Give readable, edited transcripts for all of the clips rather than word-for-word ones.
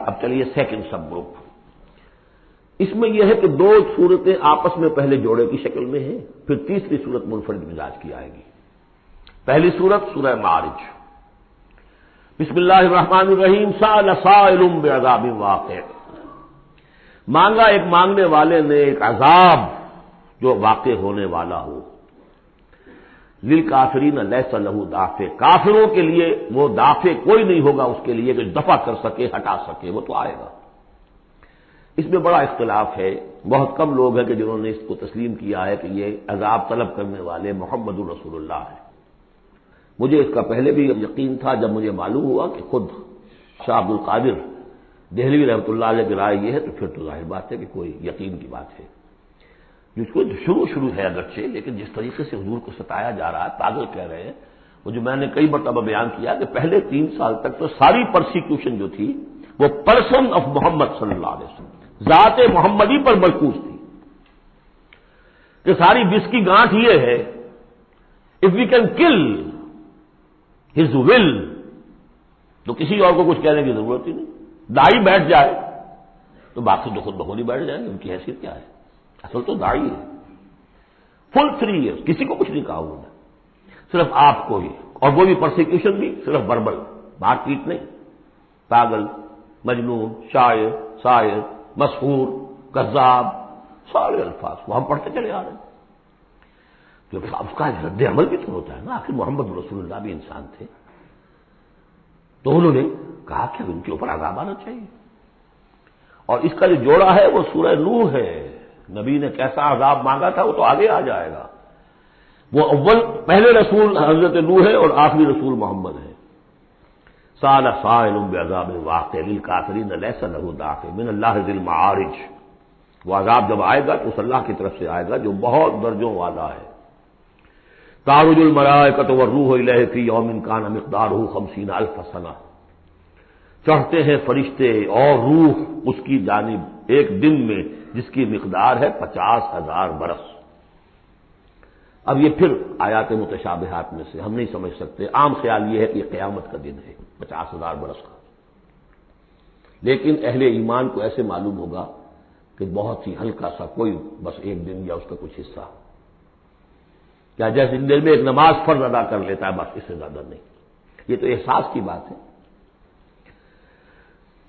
اب چلیے second sub group. اس میں یہ ہے کہ دو صورتیں آپس میں پہلے جوڑے کی شکل میں ہیں، پھر تیسری صورت منفرد مزاج کی آئے گی. پہلی صورت سورہ معارج. بسم اللہ الرحمن الرحیم. سأل سائل بعذاب واقع. مانگا ایک مانگنے والے نے ایک عذاب جو واقع ہونے والا ہو. للکافرین لیس لہ دافع. کافروں کے لیے وہ دافع کوئی نہیں ہوگا اس کے لیے کہ دفع کر سکے، ہٹا سکے، وہ تو آئے گا. اس میں بڑا اختلاف ہے. بہت کم لوگ ہیں کہ جنہوں نے اس کو تسلیم کیا ہے کہ یہ عذاب طلب کرنے والے محمد الرسول اللہ ہیں. مجھے اس کا پہلے بھی یقین تھا جب مجھے معلوم ہوا کہ خود شاہ عبد القادر دہلوی رحمۃ اللہ علیہ کی رائے یہ ہے، تو پھر تو ظاہر بات ہے کہ کوئی یقین کی بات ہے. جس کو شروع ہے اگرچہ، لیکن جس طریقے سے حضور کو ستایا جا رہا ہے، پاگل کہہ رہے ہیں. وہ جو میں نے کئی مرتبہ بیان کیا کہ پہلے 3 سال تک تو ساری پرسیکیوشن جو تھی وہ پرسن آف محمد صلی اللہ علیہ وسلم، ذات محمدی پر مرکوز تھی. کہ ساری بس کی گانٹھ یہ ہے، if we can kill his will, تو کسی اور کو کچھ کہنے کی ضرورت ہی نہیں. دائی بیٹھ جائے تو باقی تو خود بخود ہی بیٹھ جائیں گے. ان کی حیثیت کیا ہے؟ اصل تو دائی ہے. فل 3 ایئرس کسی کو کچھ نہیں کہا انہوں نے، صرف آپ کو ہی، اور وہ بھی پرسیکیوشن بھی صرف وربل، بات پیٹ نہیں. پاگل، مجنون، شاعر، شاعر، مسحور، کذاب، سارے الفاظ وہ ہم پڑھتے چلے آ رہے ہیں. تو اس کا رد عمل بھی تو ہوتا ہے نا. آخر محمد رسول اللہ بھی انسان تھے. تو انہوں نے کہا کہ ان کے اوپر عذاب آنا چاہیے. اور اس کا جو جوڑا ہے وہ سورہ نوح ہے. نبی نے کیسا عذاب مانگا تھا وہ تو آگے آ جائے گا. وہ اول پہلے رسول حضرت نوح ہے اور آخری رسول محمد ہے. سأل سائل بعذاب واقع للکافرین لیس لہ دافع من اللہ ذی المعارج. وہ عذاب جب آئے گا تو اس اللہ کی طرف سے آئے گا جو بہت درجوں والا ہے. تعرج الملائکۃ والروح الیہ فی یوم کان مقدارہ 50,000 سنہ. چڑھتے ہیں فرشتے اور روح اس کی جانب ایک دن میں جس کی مقدار ہے 50,000 برس. اب یہ پھر آیات متشابہات میں سے ہم نہیں سمجھ سکتے. عام خیال یہ ہے کہ یہ قیامت کا دن ہے 50,000 برس کا. لیکن اہل ایمان کو ایسے معلوم ہوگا کہ بہت ہی ہلکا سا کوئی بس ایک دن یا اس کا کچھ حصہ، کیا جیسے دن میں ایک نماز فرض ادا کر لیتا ہے، بس اس سے زیادہ نہیں. یہ تو احساس کی بات ہے.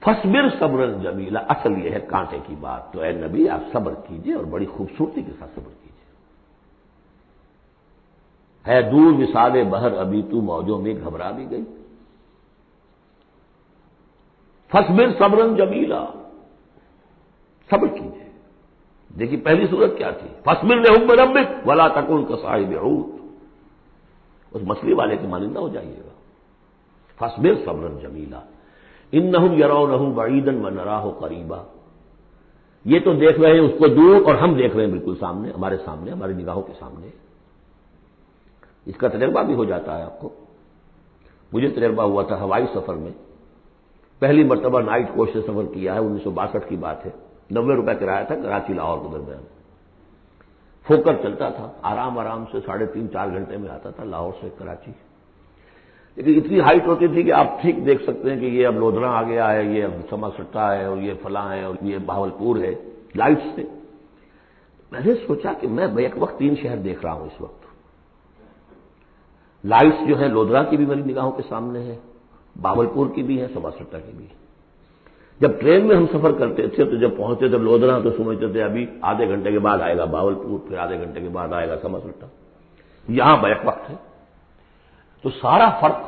فصبر صبرا جمیلا. اصل یہ ہے کانٹے کی بات. تو اے نبی آپ صبر کیجئے اور بڑی خوبصورتی کے ساتھ صبر کیجئے. ہے دور وصال بہر ابھی تو موجوں میں گھبرا بھی گئی. فصبر صبرا جمیلا. صبر کیجئے. دیکھیے پہلی صورت کیا تھی؟ فصبر لحکم ربک ولا تکن کصاحب حوت. اس مچھلی والے کے مانندہ ہو جائیے گا. فصبر صبرا جمیلا. انہم یرونہ بعیدا ونراہ قریبا. یہ تو دیکھ رہے ہیں اس کو دور اور ہم دیکھ رہے ہیں بالکل سامنے، ہمارے سامنے، ہماری نگاہوں کے سامنے. اس کا تجربہ بھی ہو جاتا ہے آپ کو. مجھے تجربہ ہوا تھا ہوائی سفر میں. پہلی مرتبہ نائٹ کوچ سے سفر کیا ہے، 1962 کی بات ہے. 90 روپے کرایہ تھا کراچی لاہور کے درمیان. فوکر چلتا تھا آرام سے 3.5-4 گھنٹے میں آتا تھا لاہور سے کراچی. لیکن اتنی ہائٹ ہوتی تھی کہ آپ ٹھیک دیکھ سکتے ہیں کہ یہ اب لودھرا آ گیا ہے، یہ اب سما سٹا ہے، اور یہ فلاں ہے، اور یہ بہاولپور ہے، لائٹ سے. میں نے سوچا کہ میں ایک وقت 3 شہر دیکھ رہا ہوں اس وقت. لائٹس جو ہے لودھرا کی بھی میری نگاہوں کے سامنے ہے، بہاولپور کی بھی ہے، سما سٹا کی بھی. جب ٹرین میں ہم سفر کرتے تھے تو جب پہنچتے تھے لودھرا تو سمجھتے تھے ابھی آدھے گھنٹے کے بعد آئے گا بہاولپور، پھر آدھے گھنٹے کے بعد آئے گا سما سٹا. یہاں بیک وقت ہے. تو سارا فرق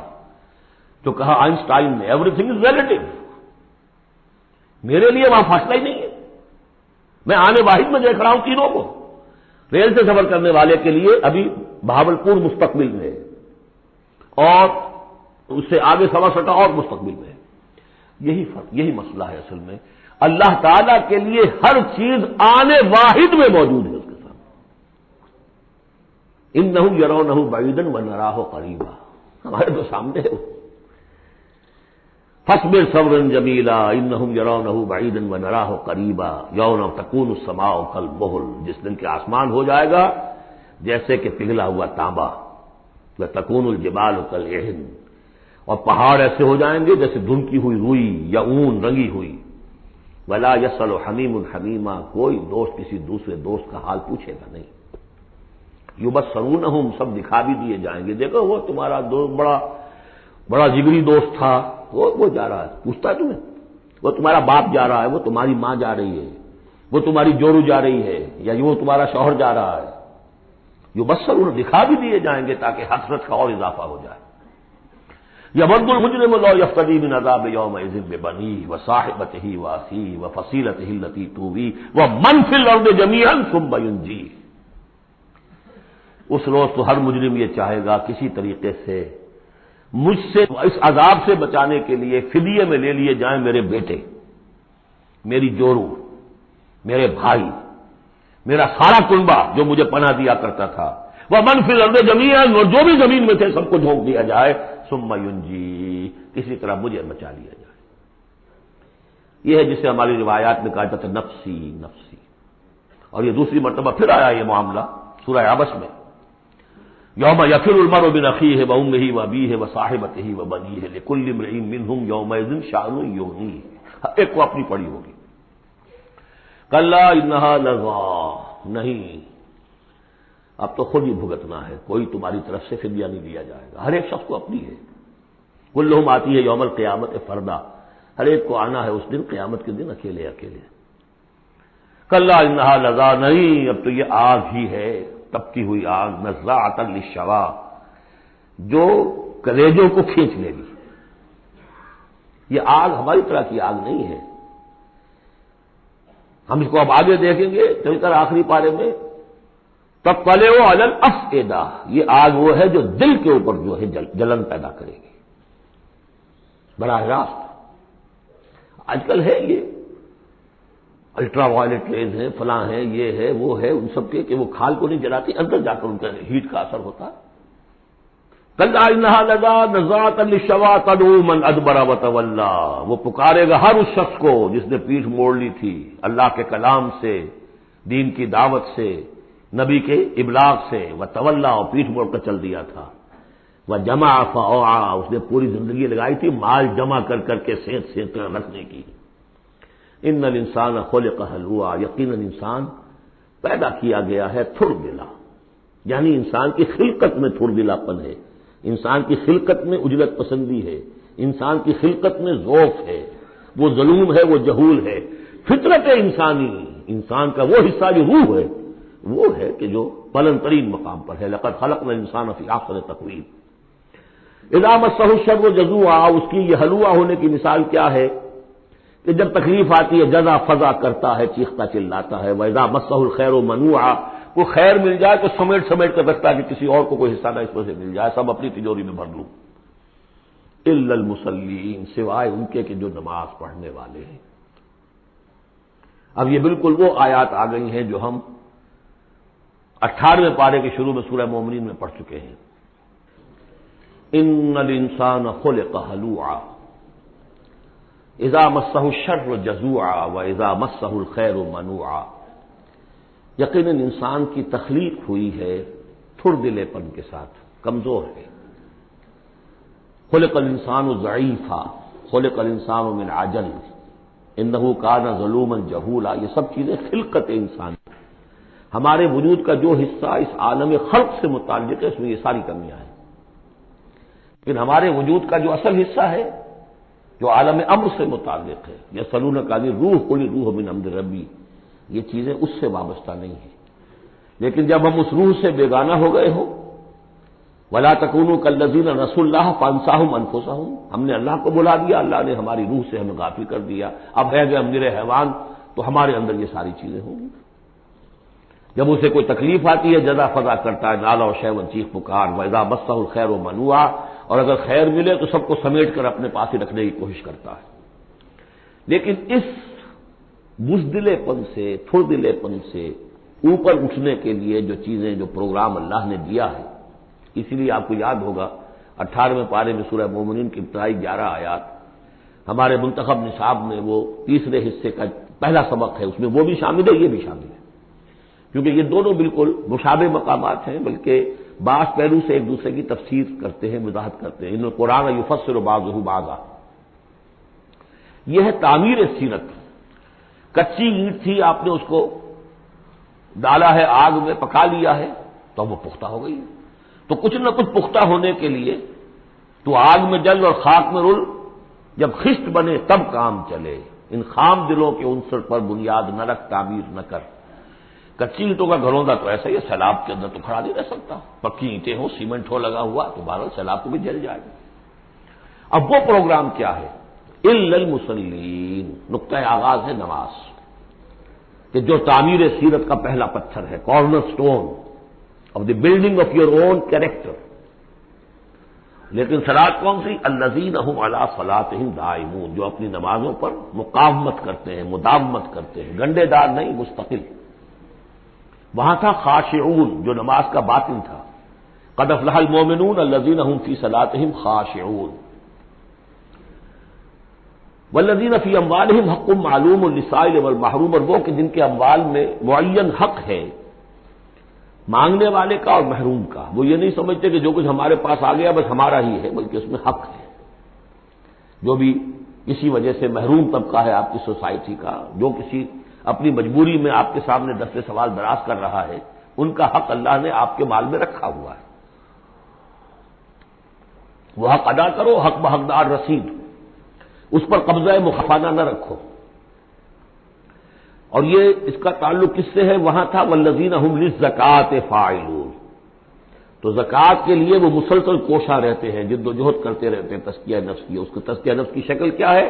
جو کہا آئنسٹائن نے، ایوری تھنگ از ریلیٹو. میرے لیے وہاں فاصلہ ہی نہیں ہے. میں آنے واحد میں دیکھ رہا ہوں تینوں کو. ریل سے سفر کرنے والے کے لیے ابھی بہاولپور مستقبل میں ہے، اور اس سے آگے سما سٹا اور مستقبل میں ہے. یہی فرق، یہی مسئلہ ہے اصل میں. اللہ تعالیٰ کے لیے ہر چیز آنے واحد میں موجود ہے اس کے سامنے. انہم یرونہ بعیدا ونراہ قریبا. ہمارے تو سامنے ہے. فصبر صبرا جمیلا انہم یرونہ بعیدا ونراہ قریبا یوم تکون السماء کالمہل. جس دن کے آسمان ہو جائے گا جیسے کہ پگھلا ہوا تانبا. وتکون الجبال کالعہن. اور پہاڑ ایسے ہو جائیں گے جیسے دھنکی ہوئی روئی یا اون رنگی ہوئی. ولا یسأل حمیم حمیما، کوئی دوست کسی دوسرے دوست کا حال پوچھے گا نہیں. یبصرونہم، سب دکھا بھی دیے جائیں گے، دیکھو وہ تمہارا دوست بڑا جگری دوست تھا، وہ جا رہا ہے، پوچھتا ہے تمہیں، وہ تمہارا باپ جا رہا ہے، وہ تمہاری ماں جا رہی ہے، وہ تمہاری جورو جا رہی ہے، یا وہ تمہارا شوہر جا رہا ہے. یبصرون، دکھا بھی دیے جائیں گے تاکہ حسرت کا اور اضافہ ہو جائے. یود المجرم لو یفتدی من عذاب یومئذ ببنیہ وصاحبتہ واخیہ وفصیلتہ التی تؤویہ ومن فی الارض جمیعا ثم ینجیہ. اس روز تو ہر مجرم یہ چاہے گا کسی طریقے سے مجھ سے اس عذاب سے بچانے کے لیے فدیے میں لے لیے جائیں میرے بیٹے، میری جورو، میرے بھائی، میرا سارا کنبہ جو مجھے پناہ دیا کرتا تھا. وہ من فی الارض جمیعا، اور جو بھی زمین میں تھے سب کو جھونک دیا جائے. ثم ینجی، کسی طرح مجھے بچا لیا جائے. یہ ہے جسے ہماری روایات میں کہا جاتا ہے نفسی نفسی. اور یہ دوسری مرتبہ پھر آیا یہ معاملہ سورہ عبس میں. یوم یفر المرء من اخیہ وامہ وابیہ وصاحبتہ وبنیہ لکل امرئ منہم یومئذ شأن یغنیہ. ایک کو اپنی پڑی ہوگی. کلا انہا لظی، نہیں، اب تو خود ہی بھگتنا ہے، کوئی تمہاری طرف سے فدیہ نہیں دیا جائے گا. ہر ایک شخص کو اپنی ہے. کلہم آتی ہے یوم القیامت فردا، ہر ایک کو آنا ہے اس دن، قیامت کے دن اکیلے اکیلے. کلا انہا لظی، نہیں، اب تو یہ آگ ہی ہے، تپتی ہوئی آگ، نزاعۃ للشوا، جو کلیجوں کو کھینچ لے گی. یہ آگ ہماری طرح کی آگ نہیں ہے. ہم اس کو اب آگے دیکھیں گے چل کر آخری پارے میں. تطلع علی الافئدہ، یہ آگ وہ ہے جو دل کے اوپر جو ہے جلن پیدا کرے گی براہ راست. آج کل ہے یہ الٹرا وائلٹ ریز ہیں، فلاں ہیں، یہ ہے وہ ہے، ان سب کے کہ وہ کھال کو نہیں جلاتی، اندر جا کر ان کا ہیٹ کا اثر ہوتا ہے. کلا انہا لظی نزاعۃ للشوا تدعو من ادبر وتولی، وہ پکارے گا ہر اس شخص کو جس نے پیٹھ موڑ لی تھی اللہ کے کلام سے، دین کی دعوت سے، نبی کے ابلاغ سے، وتولی، اور پیٹھ موڑ کر چل دیا تھا. وجمع فاوعى، اس نے پوری زندگی لگائی تھی مال جمع کر کر کے سینت کر رکھنے کی. ان الانسان خلق ہلوعا، یقیناً انسان پیدا کیا گیا ہے تھر دلا، یعنی انسان کی خلقت میں تھر دلاپن ہے، انسان کی خلقت میں اجلت پسندی ہے، انسان کی خلقت میں ذوف ہے، وہ ظلوم ہے، وہ جہول ہے. فطرت انسانی، انسان کا وہ حصہ جو روح ہے وہ ہے کہ جو بلند ترین مقام پر ہے. لقد خلقنا الانسان فی احسن تقویم. اذا مسہ الشر جزوعا، اس کی یہ ہلوا ہونے کی مثال کیا ہے کہ جب تکلیف آتی ہے جزا فضا کرتا ہے، چیختا چلاتا ہے. وَإِذَا مَسَّهُ الْخَيْرُ مَنُوعًا، کو خیر مل جائے تو سمیٹ کر رکھتا ہے کہ کسی اور کو کوئی حصہ نہ اس میں سے مل جائے، سب اپنی تجوری میں بھر لوں. إِلَّا الْمُصَلِّينَ، سوائے ان کے کہ جو نماز پڑھنے والے ہیں. اب یہ بالکل وہ آیات آ گئی ہیں جو ہم 18ویں پارے کے شروع میں سورہ مومنین میں پڑھ چکے ہیں. ان الانسان خلق ہلوعا اذا مسہ الشر جزوعا واذا مسہ الخیر منوعا. یقیناً انسان کی تخلیق ہوئی ہے تھر دلے پن کے ساتھ، کمزور ہے. خلق الانسان ضعیفا خلق الانسان من عجل انہ کان ظلوما جہولا. یہ سب چیزیں خلقت انسان، ہمارے وجود کا جو حصہ اس عالم خلق سے متعلق ہے اس میں یہ ساری کمیاں ہیں. لیکن ہمارے وجود کا جو اصل حصہ ہے جو عالم امر سے متعلق ہے، یسألونک عن الروح قل الروح من امر ربی، یہ چیزیں اس سے وابستہ نہیں ہیں. لیکن جب ہم اس روح سے بیگانہ ہو گئے ہو، ولا تکونوا کالذین نسوا اللہ فانساہم انفسہم، ہم نے اللہ کو بلا دیا، اللہ نے ہماری روح سے ہمیں غافل کر دیا، اب ہے گئے ہم نرے حیوان، تو ہمارے اندر یہ ساری چیزیں ہوں گی. جب اسے کوئی تکلیف آتی ہے جزا فضا کرتا ہے، نالا و شیون، چیخ پکار. وَإِذَا مَسَّهُ الْخَيْرُ مَنُوعًا، اور اگر خیر ملے تو سب کو سمیٹ کر اپنے پاس ہی رکھنے کی کوشش کرتا ہے. لیکن اس بزدلے پن سے، تھر دلے پن سے اوپر اٹھنے کے لیے جو چیزیں، جو پروگرام اللہ نے دیا ہے، اسی لیے آپ کو یاد ہوگا 18ویں پارے میں سورہ مومنین کی ابتدائی 11 آیات ہمارے منتخب نصاب میں وہ تیسرے حصے کا پہلا سبق ہے، اس میں وہ بھی شامل ہے، یہ بھی شامل ہے، کیونکہ یہ دونوں بالکل مشابہ مقامات ہیں، بلکہ بعض پہلو سے ایک دوسرے کی تفسیر کرتے ہیں، وضاحت کرتے ہیں۔ ان القرآن یفسر بعضہ بعضا، یہ ہے تعمیر سیرت۔ کچی اینٹ تھی، آپ نے اس کو ڈالا ہے آگ میں، پکا لیا ہے تو وہ پختہ ہو گئی ہے۔ تو کچھ نہ کچھ پختہ ہونے کے لیے تو آگ میں جل اور خاک میں رل، جب خشت بنے تب کام چلے۔ ان خام دلوں کے عنصر پر بنیاد نہ رکھ، تعمیر نہ کر۔ کچی اینٹوں کا گھروندا تو ایسا ہی ہے، سیلاب کے اندر تو کھڑا نہیں رہ سکتا۔ پکی اینٹیں ہو، سیمنٹ ہو لگا ہوا تو بہرحال سیلاب کو بھی جل جائے گا۔ اب وہ پروگرام کیا ہے؟ الا المصلین، نقطۂ آغاز ہے نماز، کہ جو تعمیر سیرت کا پہلا پتھر ہے، corner stone of the building of your own character. لیکن صلاۃ کون سی؟ الذین هم علی صلاتهم دائمون، جو اپنی نمازوں پر مقاومت کرتے ہیں، مداومت کرتے ہیں، گنڈے دار نہیں، مستقل۔ وہاں تھا خاشعون، جو نماز کا باطن تھا، قد افلح المؤمنون الذین هم فی صلاتهم خاشعون، والذین فی اموالہم حق معلوم للسائل والمحروم، اور وہ کہ جن کے اموال میں معین حق ہے، مانگنے والے کا اور محروم کا۔ وہ یہ نہیں سمجھتے کہ جو کچھ ہمارے پاس آ گیا بس ہمارا ہی ہے، بلکہ اس میں حق ہے۔ جو بھی کسی وجہ سے محروم طبقہ ہے آپ کی سوسائٹی کا، جو کسی اپنی مجبوری میں آپ کے سامنے دست سوال دراز کر رہا ہے، ان کا حق اللہ نے آپ کے مال میں رکھا ہوا ہے۔ وہ حق ادا کرو، حق بحقدار رسید، اس پر قبضہ مخفانہ نہ رکھو۔ اور یہ اس کا تعلق کس سے ہے؟ وہاں تھا والذین هم للزکاۃ فاعلون، تو زکوٰۃ کے لیے وہ مسلسل کوشاں رہتے ہیں، جد و جہد کرتے رہتے ہیں تزکیہ نفس کی۔ اس کا تزکیہ نفس کی شکل کیا ہے؟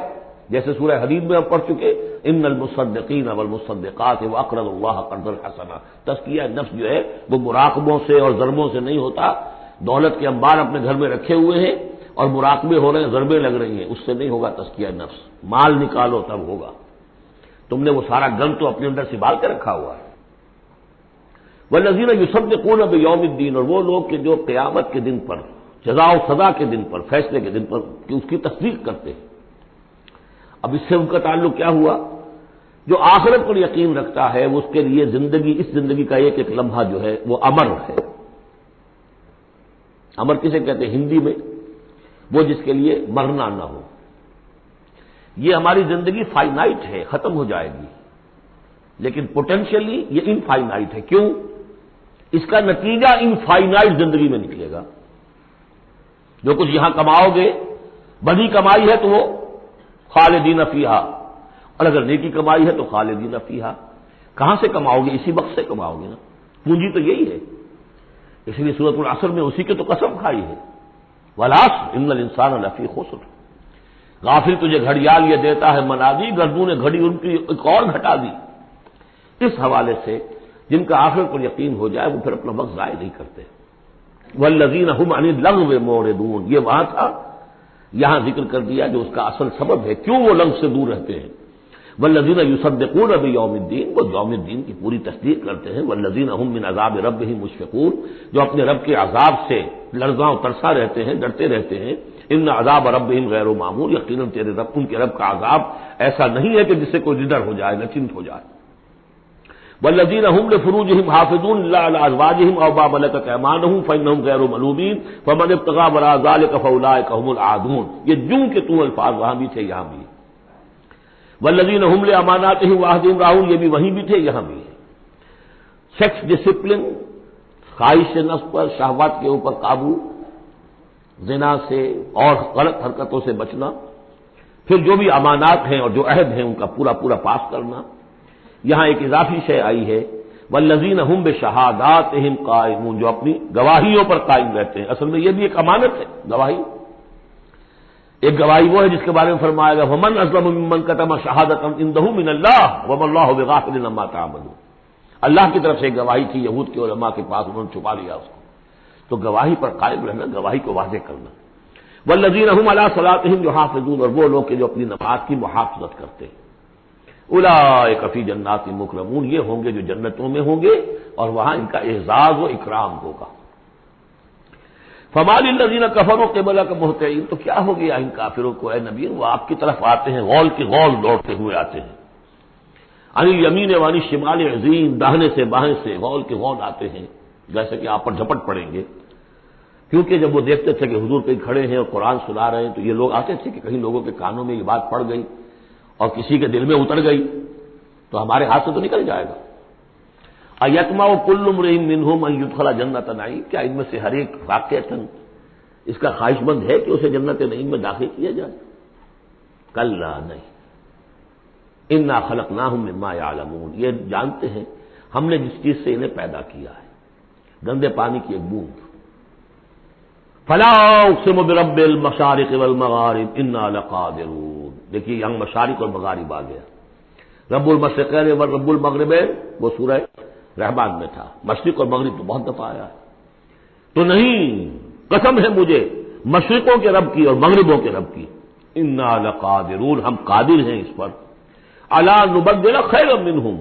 جیسے سورہ حدید میں ہم پڑھ چکے، ان المصدقین والمصدقات واقرضوا اللہ قرضا حسنا۔ تزکیہ نفس جو ہے وہ مراقبوں سے اور ضربوں سے نہیں ہوتا۔ دولت کے انبار اپنے گھر میں رکھے ہوئے ہیں اور مراقبے ہو رہے ہیں، ضربیں لگ رہی ہیں، اس سے نہیں ہوگا تزکیہ نفس۔ مال نکالو تب ہوگا۔ تم نے وہ سارا گن تو اپنے اندر سنبھال کے رکھا ہوا ہے۔ والذین یصدقون بیوم الدین، اور وہ لوگ کہ جو قیامت کے دن پر، جزا و سزا کے دن پر، فیصلے کے دن پر کہ اس کی تصدیق کرتے ہیں۔ اب اس سے ان کا تعلق کیا ہوا؟ جو آخرت پر یقین رکھتا ہے وہ اس کے لیے زندگی، اس زندگی کا ایک ایک لمحہ جو ہے وہ امر ہے۔ امر کسے کہتے ہیں ہندی میں؟ وہ جس کے لیے مرنا نہ ہو۔ یہ ہماری زندگی فائنائٹ ہے، ختم ہو جائے گی، لیکن پوٹینشلی یہ انفائنائٹ ہے۔ کیوں؟ اس کا نتیجہ انفائنائٹ زندگی میں نکلے گا۔ جو کچھ یہاں کماؤ گے، بڑی کمائی ہے تو وہ خالدین فیہا، اور اگر نیکی کمائی ہے تو خالدین فیہا۔ کہاں سے کماؤ گے؟ اسی وقت سے کماؤ گے نا، پونجی تو یہی ہے۔ اس لیے سورۃ العصر میں اسی کے تو قسم کھائی ہے، والعصر ان الانسان لفی خسر۔ غافل تجھے گھڑیال یہ دیتا ہے منادی، گردوں نے گھڑی ان کی ایک اور گھٹا دی۔ اس حوالے سے جن کا آخرت پر یقین ہو جائے وہ پھر اپنا وقت ضائع نہیں کرتے۔ والذین هم عن اللغو معرضون، یہ وہاں تھا، یہاں ذکر کر دیا جو اس کا اصل سبب ہے کیوں وہ لغو سے دور رہتے ہیں۔ والذین یصدقون بیوم الدین، وہ یوم الدین کی پوری تصدیق کرتے ہیں۔ والذین هم من عذاب ربهم مشفقون، جو اپنے رب کے عذاب سے لرزاں و ترسا رہتے ہیں، ڈرتے رہتے ہیں۔ ان عذاب ربهم غیر معمول، یقیناً تیرے رب، ان کے رب کا عذاب ایسا نہیں ہے کہ جس سے کوئی ڈر ہو جائے، نچنت ہو جائے۔ والذین هم لفروجهم حافظون الا على ازواجهم او ما ملكت ايمانهم فانهم غیر ملومین فمن ابتغى وراء ذلك فاولئك هم العادون۔ یہ جو کہ تو الفاظ وہاں بھی تھے یہاں بھی۔ والذین هم لاماناتهم وعهدهم راعون، یہ بھی وہیں بھی تھے یہاں بھی۔ سیکس ڈسپلن، خواہش نفس پر، شہوات کے اوپر قابو، زنا سے اور غلط حرکتوں سے بچنا، پھر جو بھی امانات ہیں اور جو عہد ہیں ان کا پورا پورا پاس کرنا۔ یہاں ایک اضافی شے آئی ہے، والذین هم بشہاداتہم قائمون، جو اپنی گواہیوں پر قائم رہتے ہیں۔ اصل میں یہ بھی ایک امانت ہے، گواہی۔ ایک گواہی وہ ہے جس کے بارے میں فرمایا گیا ومن اظلم ممن کتم شہادۃ عنده من اللہ وما اللہ بغافل عما تعملون۔ اللہ کی طرف سے ایک گواہی تھی یہود کے علماء کے پاس، انہوں نے چھپا لیا اس کو۔ تو گواہی پر قائم رہنا، گواہی کو واضح کرنا۔ والذین هم علی صلاتهم یحافظون، اور وہ لوگ کہ جو اپنی نماز کی محافظت کرتے ہیں۔ اولئک فی جنات مکرمون، یہ ہوں گے جو جنتوں میں ہوں گے اور وہاں ان کا اعزاز و اکرام ہوگا۔ فما للذین کفروا قبلک مہطعین، تو کیا ہو گیا ان کافروں کو اے نبی، وہ آپ کی طرف آتے ہیں، غول کی غول دوڑتے ہوئے آتے ہیں۔ عن الیمین وعن الشمال عزین، داہنے سے بائیں سے غول کے غول آتے ہیں۔ جیسے کہ آپ پر جھپٹ پڑیں گے، کیونکہ جب وہ دیکھتے تھے کہ حضور کہیں کھڑے ہیں اور قرآن سنا رہے ہیں تو یہ لوگ آتے تھے کہ کہیں لوگوں کے کانوں میں یہ بات پڑ گئی اور کسی کے دل میں اتر گئی تو ہمارے ہاتھ سے تو نکل جائے گا۔ ایتما کل امرئ منہم ان یدخل جنت نعیم، کیا ان میں سے ہر ایک واقعتاً اس کا خواہش مند ہے کہ اسے جنت نعیم میں داخل کیا جائے؟ کلا نہیں، انا خلقناہم مما یعلمون، یہ جانتے ہیں ہم نے جس چیز سے انہیں پیدا کیا ہے، گندے پانی کی ایک بوند۔ فلا اقسم برب المشارق والمغارب انا لقادرون، دیکھیے یہاں مشارق اور مغارب آ گیا۔ رب المشرقین و رب المغربین وہ سورہ رحمان میں تھا، مشرق اور مغرب تو بہت دفعہ آیا ہے۔ تو نہیں، قسم ہے مجھے مشرقوں کے رب کی اور مغربوں کے رب کی، انا لقادرون، ہم قادر ہیں اس پر، الا نبدل خیرا منہم،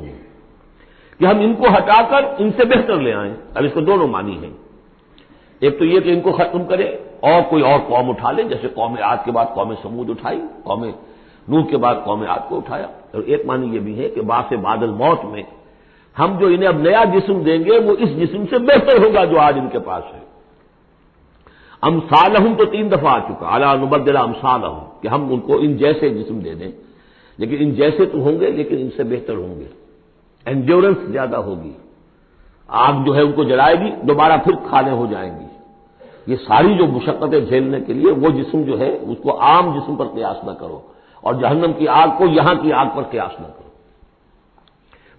کہ ہم ان کو ہٹا کر ان سے بہتر لے آئیں۔ اب اس کو دونوں معنی ہیں، ایک تو یہ کہ ان کو ختم کرے اور کوئی اور قوم اٹھا لے، جیسے قوم عاد کے بعد قوم سمود اٹھائی، قوم نوح کے بعد قوم عاد کو اٹھایا۔ اور ایک معنی یہ بھی ہے کہ بعد سے بعد الموت میں ہم جو انہیں اب نیا جسم دیں گے وہ اس جسم سے بہتر ہوگا جو آج ان کے پاس ہے۔ امثالہم تو 3 دفعہ آ چکا، الا نبدل امثالہم، کہ ہم ان کو ان جیسے جسم دے دیں، لیکن ان جیسے تو ہوں گے لیکن ان سے بہتر ہوں گے، انڈیورنس زیادہ ہوگی، آگ جو ہے ان کو جلائے گی دوبارہ پھر کھانے ہو جائیں گی۔ یہ ساری جو مشقتیں جھیلنے کے لیے وہ جسم جو ہے اس کو عام جسم پر قیاس نہ کرو، اور جہنم کی آگ کو یہاں کی آگ پر قیاس نہ کرو۔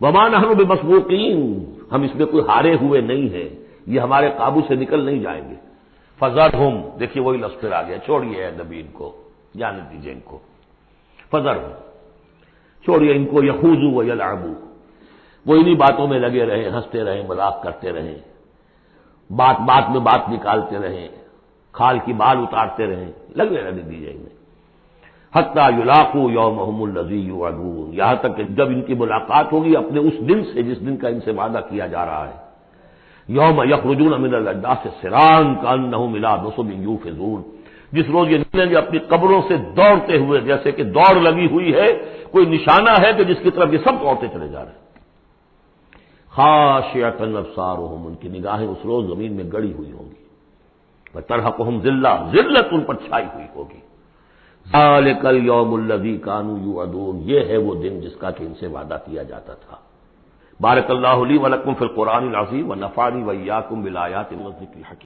وما نحن بمسبوقین، ہم اس میں کوئی ہارے ہوئے نہیں ہیں، یہ ہمارے قابو سے نکل نہیں جائیں گے۔ فذرہم، دیکھیے وہی لفظ پھر آ گیا، چھوڑیے اے نبی ان کو، جانے دیجیے ان کو، فذرہم، چھوڑیے ان کو، یخوضوا ویلعبوا، وہ انہی باتوں میں لگے رہے، ہنستے رہے، مذاق کرتے رہے، بات بات میں بات نکالتے رہے، کھال کی بال اتارتے رہے، لگے رہنے دیجیے انہیں، حتی یلاقوا یومہم الذی یوعدون، یہاں تک کہ جب ان کی ملاقات ہوگی اپنے اس دن سے جس دن کا ان سے وعدہ کیا جا رہا ہے، یوم یخرجون من الاجداث سراعا کانہم الی نصب یوفضون، جس روز یہ نکلیں گے اپنی قبروں سے دوڑتے ہوئے، جیسے کہ دوڑ لگی ہوئی ہے، کوئی نشانہ ہے کہ جس کی طرف یہ سب دوڑتے چلے جا رہے ہیں۔ خاشعۃ ابصارہم، ان کی نگاہیں اس روز زمین میں گڑی ہوئی ہوں گی، وترہقہم ذلہ، ذلت ان پر چھائی ہوئی ہوگی۔ ذالک الیوم الذی کانوا یوعدون، یہ ہے وہ دن جس کا کہ ان سے وعدہ کیا جاتا تھا۔ بارک اللہ لی ولکم فی القرآن العظیم ونفعنی وإیاکم بالآیات والذکر الحکیم۔